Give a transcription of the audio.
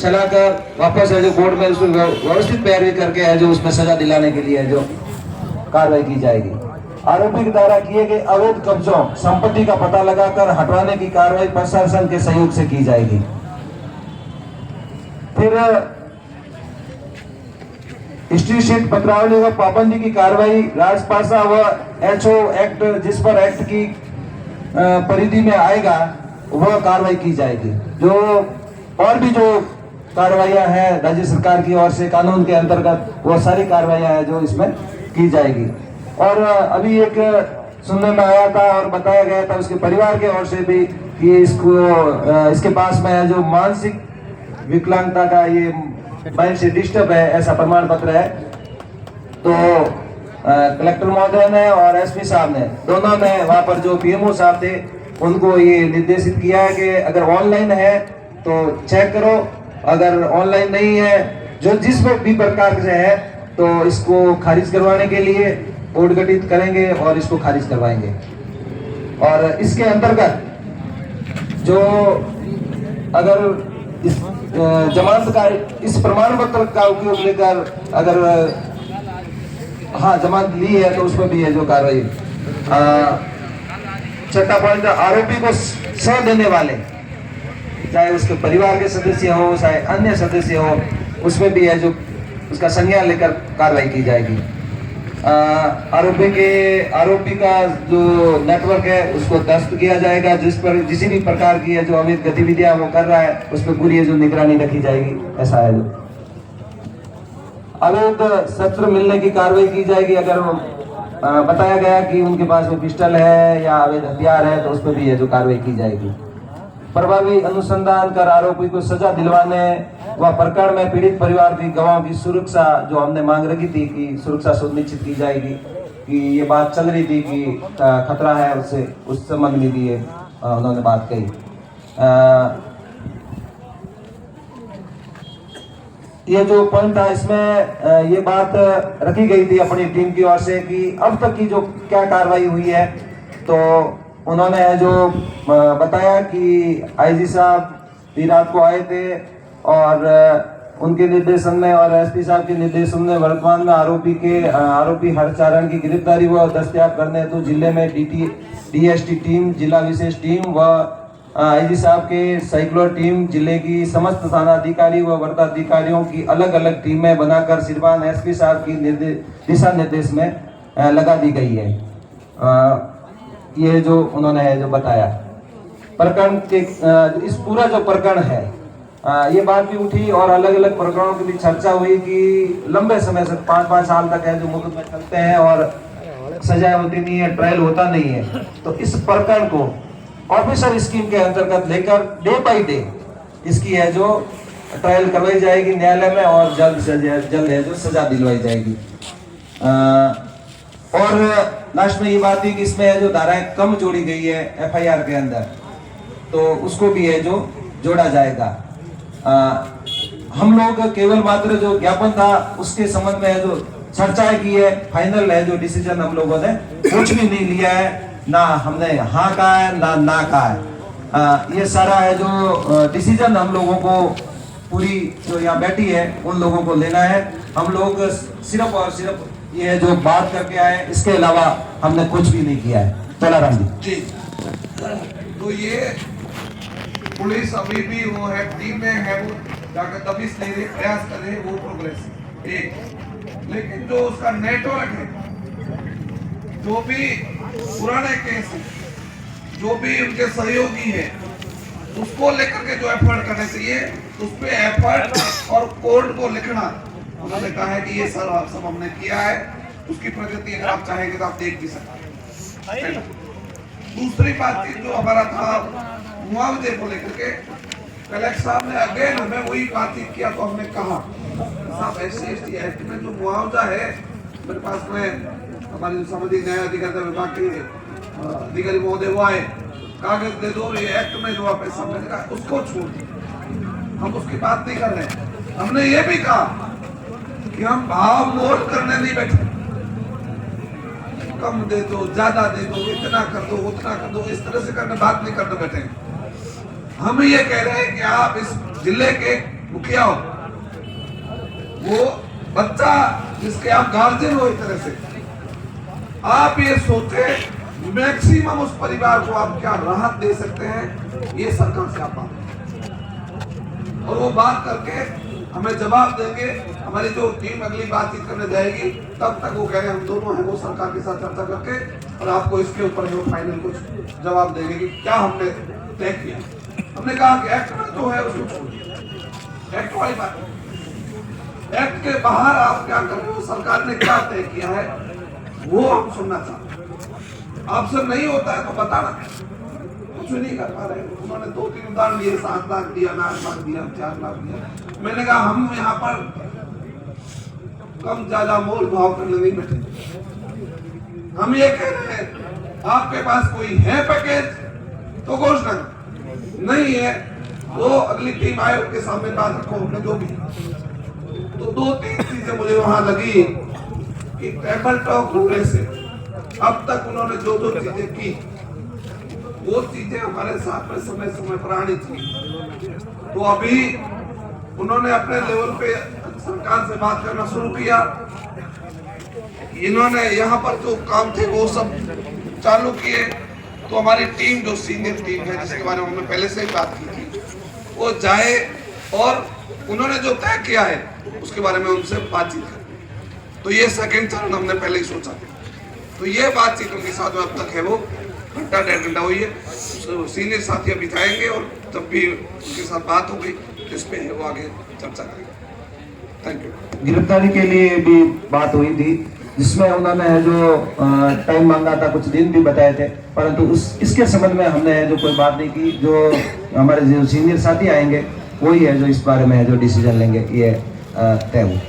चलाकर वापस है जो कोर्ट में उसको व्यवस्थित पैरवी करके है जो उसमें सजा दिलाने के लिए है जो कार्रवाई की जाएगी। आरोपी के द्वारा किए गए अवैध कब्जों संपत्ति का पता लगाकर हटवाने की कार्रवाई प्रशासन के सहयोग से की जाएगी। फिर स्ट्रीट शीट पत्रावली व पाबंदी की कार्रवाई राजपासा व एचओ एक्ट जिस पर एक्ट की परिधि में आएगा वह कार्रवाई की जाएगी। जो और भी जो कार्रवाइयां हैं राज्य सरकार की ओर से कानून के अंतर्गत वो सारी कार्रवाइयां हैं जो इसमें की जाएगी। और अभी एक सुनने में आया था और बताया गया था उसके परिवार के ओर से भी कि इसके पास में है जो मानसिक विकलांगता का ये माइंड से डिस्टर्ब है ऐसा प्रमाण पत्र है। तो कलेक्टर महोदय ने और एसपी साहब ने दोनों ने वहां पर जो पीएमओ साहब थे उनको ये निर्देशित किया है कि अगर ऑनलाइन है तो चेक करो, अगर ऑनलाइन नहीं है जो जिस भी प्रकार से है तो इसको खारिज करवाने के लिए बोर्ड गठित करेंगे और इसको खारिज करवाएंगे। और इसके अंतर्गत जो अगर इस जमानत का इस प्रमाण पत्र का उपयोग लेकर अगर जमानत ली है तो उसमें भी है जो कार्रवाई। छठा पॉइंट, आरोपी को सह देने वाले चाहे उसके परिवार के सदस्य हो चाहे अन्य सदस्य हो उसमें भी है जो उसका संज्ञान लेकर कार्रवाई की जाएगी। आरोपी का जो नेटवर्क है उसको ध्वस्त किया जाएगा। जिस पर किसी भी प्रकार की है जो अवैध गतिविधियां वो कर रहा है उस पर पूरी है जो निगरानी रखी जाएगी। ऐसा है जो अवैध शस्त्र मिलने की कार्रवाई की जाएगी। अगर बताया गया कि उनके पास में पिस्टल है या अवैध हथियार है तो उस पर भी है जो कार्रवाई की जाएगी। प्रभावी अनुसंधान कर आरोपी को सजा दिलवाने व प्रकरण में पीड़ित परिवार की गवाहों की सुरक्षा जो हमने मांग रखी थी कि सुरक्षा सुनिश्चित की जाएगी कि ये बात चल रही थी कि खतरा है उससे उस संबंध में भी उन्होंने बात कही। ये जो पॉइंट था इसमें ये बात रखी गई थी अपनी टीम की ओर से कि अब तक की जो क्या कार्रवाई हुई है तो उन्होंने जो बताया कि आईजी साहब भी रात को आए थे और उनके निर्देशन में और एसपी साहब के निर्देशन में वर्तमान में आरोपी हरचारण की गिरफ्तारी व दस्तयाब करने हेतु जिले में डीएसटी टीम, जिला विशेष टीम व आईजी साहब के साइक्लोर टीम, जिले की समस्त थाना अधिकारी व वर्ताधिकारियों की अलग अलग टीमें बनाकर श्रीमान एसपी साहब की दिशा निर्देश में लगा दी गई है। ये जो उन्होंने जो बताया प्रकरण के इस पूरा जो प्रकरण है ये बात भी उठी और अलग अलग प्रकरणों की भी चर्चा हुई कि लंबे समय से 5-5 साल तक है जो मुकदमे चलते हैं और सजा होती नहीं है, ट्रायल होता नहीं है। तो इस प्रकरण को ऑफिसर स्कीम के अंतर्गत लेकर डे बाई डे इसकी है जो ट्रायल करवाई जाएगी न्यायालय में और जल्द से जल्द है जो सजा दिलवाई जाएगी। और लास्ट में ये बात थी कि इसमें जो धाराएं कम जोड़ी गई है एफआईआर के अंदर तो उसको भी है जो जोड़ा जाएगा। हम लोग केवल मात्र जो ज्ञापन था उसके संबंध में जो चर्चाएं की है, फाइनल है जो डिसीजन हम लोगों ने कुछ भी नहीं लिया है, ना हमने हाँ कहा है ना कहा है। ये सारा है जो डिसीजन हम लोगों को पूरी जो यहाँ बैठी है उन लोगों को लेना है। हम लोग सिर्फ और सिर्फ ये जो बात करके आए इसके अलावा हमने कुछ भी नहीं किया है। चलाराम जी तो ये पुलिस अभी भी वो है टीम में है, वो जाकर दबिश ले रहे, प्रयास कर रहे, वो प्रोग्रेस एक। लेकिन जो उसका नेटवर्क है, जो भी पुराने केस है, जो भी उनके सहयोगी है, उसको लेकर के जो एफर्ट करने चाहिए उस पे एफर्ट और कोर्ट को लिखना उन्होंने कहा है कि ये सब हमने किया है। उसकी प्रगति अगर आप चाहेंगे तो आप देख भी सकते हैं। दूसरी बात जो हमारा था मुआवजे को लेकर के कलेक्टर साहब ने अगेन हमें वही बातचीत किया तो हमने कहा साहब SC/ST एक्ट में जो मुआवजा है मेरे पास में हमारे सामाजिक न्याय अधिकारिता विभाग के अधिकारी महोदय वो आए, कागज दे दो, ये एक्ट में जो पैसा मिलेगा उसको छोड़ दो, हम उसकी बात नहीं कर रहे। हमने ये भी कहा कि हम भाव मोल करने नहीं बैठे, कम दे दो, ज्यादा दे दो, इतना कर दो, उतना कर दो, इस तरह से करने बात नहीं करने बैठे। हम ये कह रहे हैं कि आप इस जिले के मुखिया हो, वो बच्चा जिसके आप गार्जियन हो, एक तरह से आप ये सोचे मैक्सिमम उस परिवार को आप क्या राहत दे सकते हैं, ये सरकार से आप बात, और वो बात करके हमें जवाब देंगे। हमारी जो टीम अगली बातचीत करने जाएगी, तब तक वो कह रहे हैं हम दोनों हैं वो सरकार के साथ चर्चा करके और आपको इसके ऊपर जो फाइनल कुछ जवाब देंगे कि क्या हमने तय किया। हमने कहा कि एक्ट में जो है उसको छोड़िए, एक्ट वाली बात, एक्ट के बाहर आप क्या कर रहे हो, सरकार ने क्या तय किया है वो हम सुनना चाहते हैं। आपसे नहीं होता है तो बताना, कुछ नहीं कर पा रहे। उन्होंने 2-3 उदाहरण दिए, 7 लाख दिया, 8 लाख दिया, 4 लाख दिया। मैंने कहा हम यहाँ पर कम ज्यादा मोल भाव करने नहीं बैठे। हम ये कह रहे हैं आपके पास कोई है पैकेज तो घोषणा, नहीं है वो अगली टीम आयोग के सामने बात रखो अपने जो भी। तो 2-3 चीजें मुझे वहां लगी कि टेबल टॉक होने से अब तक उन्होंने जो चीजें की वो चीजें हमारे साथ में समय समय पर आनी थी। तो अभी उन्होंने अपने लेवल पे सरकार से बात करना शुरू किया। इन्होंने यहाँ पर जो काम थे वो सब चालू किए। तो हमारी टीम जो सीनियर टीम है जिसके बारे में हमने पहले से ही बात की थी, वो जाए और उन्होंने जो तय किया है उसके बारे में उनसे बातचीत करें। तो ये सेकंड चरण हमने पहले ही सोचा था। तो ये बातचीत उनके साथ में अब तक है वो घंटा 1.5 घंटा हुई है। सीनियर साथी अभी जाएंगे और जब भी उनके साथ बात होगी इस पे वो आगे चर्चा करेंगे। Thank you. गिरफ्तारी के लिए भी बात हुई थी जिसमें उन्होंने जो टाइम मांगा था, कुछ दिन भी बताए थे, परंतु इसके संबंध में हमने जो कोई बात नहीं की। जो हमारे जो सीनियर साथी आएंगे वही है जो इस बारे में जो डिसीजन लेंगे, ये तय हुआ।